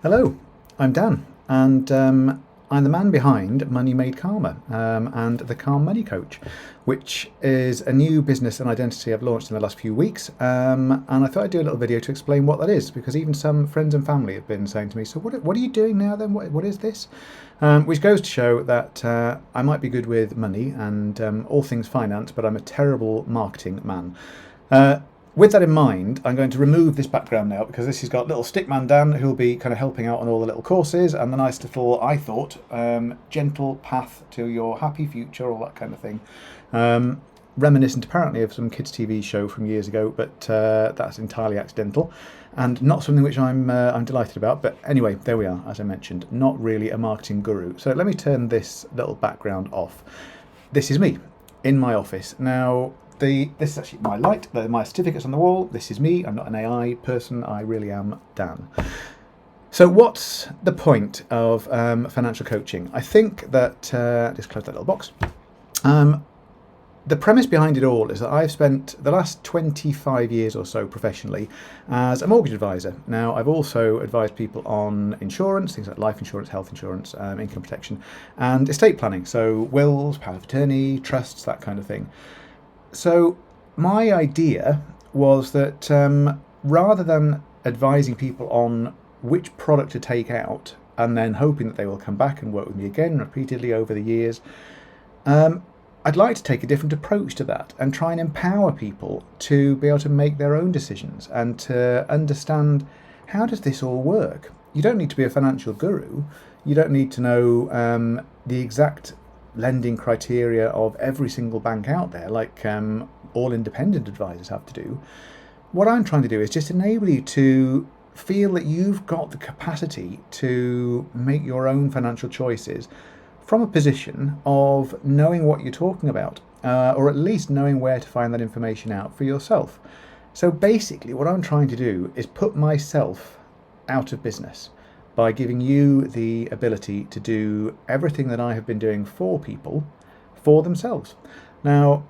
Hello, I'm Dan, and I'm the man behind Money Made Karma and the Calm Money Coach, which is a new business and identity I've launched in the last few weeks. And I thought I'd do a little video to explain what that is, because even some friends and family have been saying to me, "So what are you doing now then? What is this?" Which goes to show that I might be good with money and all things finance, but I'm a terrible marketing man. With that in mind, I'm going to remove this background now because this has got little Stickman Dan who'll be kind of helping out on all the little courses and the nice little, I thought, gentle path to your happy future, all that kind of thing. Reminiscent apparently of some kids' TV show from years ago, but that's entirely accidental and not something which I'm delighted about. But anyway, there we are. As I mentioned, not really a marketing guru. So let me turn this little background off. This is me in my office now. This is actually my light, my certificates on the wall. This is me. I'm not an AI person. I really am Dan. So what's the point of financial coaching? I think that, just close that little box. The premise behind it all is that I've spent the last 25 years or so professionally as a mortgage advisor. Now, I've also advised people on insurance, things like life insurance, health insurance, income protection, and estate planning. So wills, power of attorney, trusts, that kind of thing. So my idea was that rather than advising people on which product to take out and then hoping that they will come back and work with me again repeatedly over the years, I'd like to take a different approach to that and try and empower people to be able to make their own decisions and to understand, how does this all work? You don't need to be a financial guru. You don't need to know the exact lending criteria of every single bank out there, like all independent advisors have to do. What I'm trying to do is just enable you to feel that you've got the capacity to make your own financial choices from a position of knowing what you're talking about, or at least knowing where to find that information out for yourself. So basically what I'm trying to do is put myself out of business by giving you the ability to do everything that I have been doing for people for themselves. Now,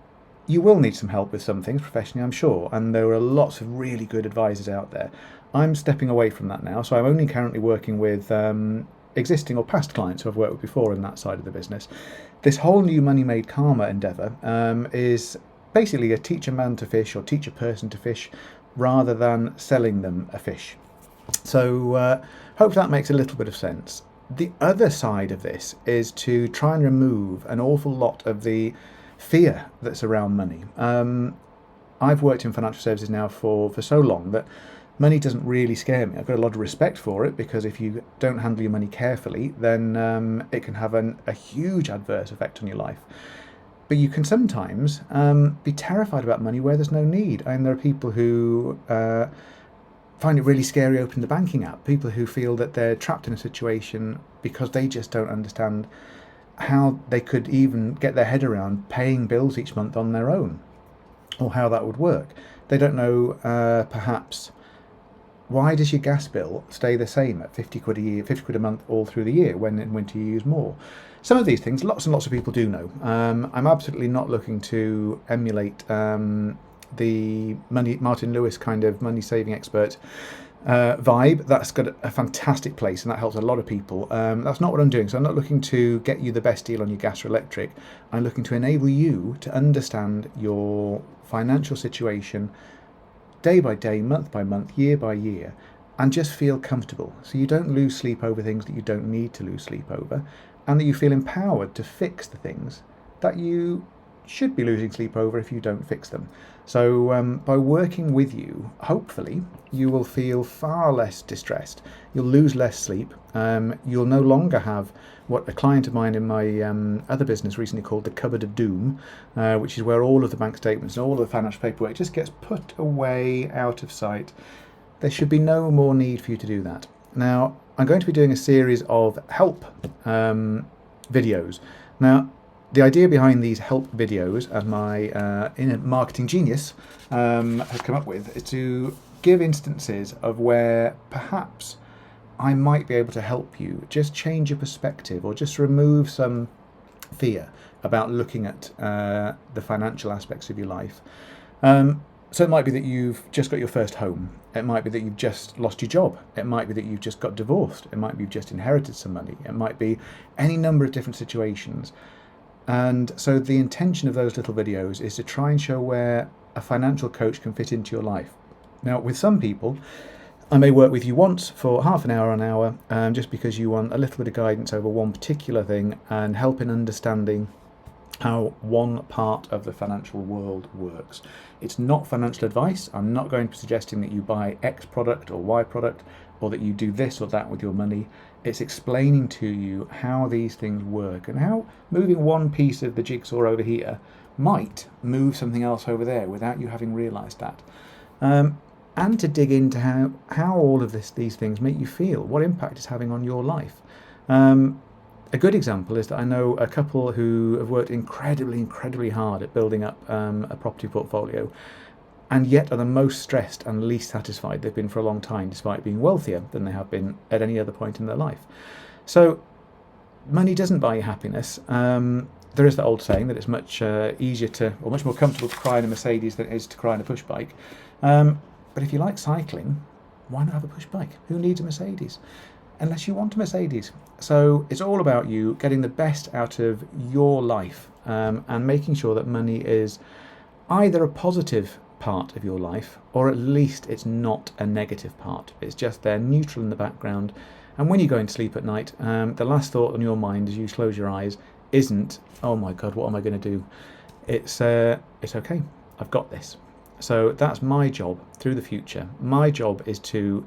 you will need some help with some things professionally, I'm sure, and there are lots of really good advisors out there. I'm stepping away from that now, so I'm only currently working with existing or past clients who I've worked with before in that side of the business. This whole new Money Made Karma endeavour is basically a teach a man to fish or teach a person to fish rather than selling them a fish. So hope that makes a little bit of sense. The other side of this is to try and remove an awful lot of the fear that's around money. I've worked in financial services now for so long that money doesn't really scare me. I've got a lot of respect for it because if you don't handle your money carefully, then it can have a huge adverse effect on your life. But you can sometimes be terrified about money where there's no need. And there are people who find it really scary opening the banking app. People who feel that they're trapped in a situation because they just don't understand how they could even get their head around paying bills each month on their own, or how that would work. They don't know, perhaps, why does your gas bill stay the same at 50 quid a year, 50 quid a month all through the year, when in winter you use more? Some of these things, lots and lots of people do know. I'm absolutely not looking to emulate the Martin Lewis kind of money saving expert vibe. That's got a fantastic place and that helps a lot of people. That's not what I'm doing. So I'm not looking to get you the best deal on your gas or electric. I'm looking to enable you to understand your financial situation day by day, month by month, year by year, and just feel comfortable. So you don't lose sleep over things that you don't need to lose sleep over, and that you feel empowered to fix the things that you should be losing sleep over if you don't fix them. So by working with you, hopefully you will feel far less distressed. You'll lose less sleep. You'll no longer have what a client of mine in my other business recently called the cupboard of doom, which is where all of the bank statements and all of the financial paperwork just gets put away out of sight. There should be no more need for you to do that. Now, I'm going to be doing a series of help videos. Now, the idea behind these help videos, as my inner marketing genius has come up with, is to give instances of where perhaps I might be able to help you just change your perspective or just remove some fear about looking at the financial aspects of your life. So it might be that you've just got your first home. It might be that you've just lost your job. It might be that you've just got divorced. It might be you've just inherited some money. It might be any number of different situations. And so the intention of those little videos is to try and show where a financial coach can fit into your life. Now, with some people, I may work with you once for half an hour, just because you want a little bit of guidance over one particular thing and help in understanding how one part of the financial world works. It's not financial advice. I'm not going to be suggesting that you buy X product or Y product, or that you do this or that with your money. It's explaining to you how these things work and how moving one piece of the jigsaw over here might move something else over there without you having realised that. And to dig into how all of these things make you feel, what impact it's having on your life. A good example is that I know a couple who have worked incredibly hard at building up a property portfolio, and yet are the most stressed and least satisfied they've been for a long time, despite being wealthier than they have been at any other point in their life. So money doesn't buy you happiness. There is that old saying that it's much easier or much more comfortable to cry in a Mercedes than it is to cry in a push bike. But if you like cycling, why not have a push bike? Who needs a Mercedes? Unless you want a Mercedes. So it's all about you getting the best out of your life, and making sure that money is either a positive part of your life, or at least it's not a negative part. It's just there, neutral in the background. And when you're going to sleep at night, the last thought on your mind as you close your eyes isn't, oh my God, what am I going to do? It's okay, I've got this. So that's my job through the future. My job is to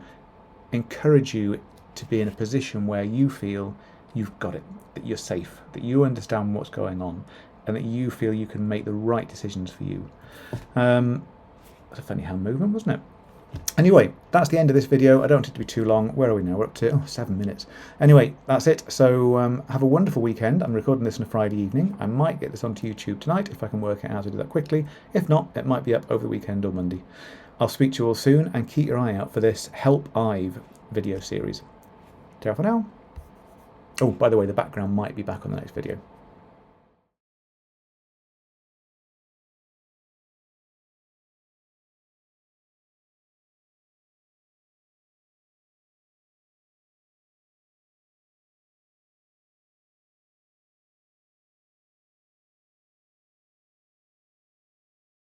encourage you to be in a position where you feel you've got it, that you're safe, that you understand what's going on, and that you feel you can make the right decisions for you. That's a funny hand movement, wasn't it? Anyway, that's the end of this video. I don't want it to be too long. Where are we now? We're up to 7 minutes. Anyway, that's it. So have a wonderful weekend. I'm recording this on a Friday evening. I might get this onto YouTube tonight if I can work out how to do that quickly. If not, it might be up over the weekend or Monday. I'll speak to you all soon, and keep your eye out for this Help Ive video series. Ciao for now. Oh, by the way, the background might be back on the next video.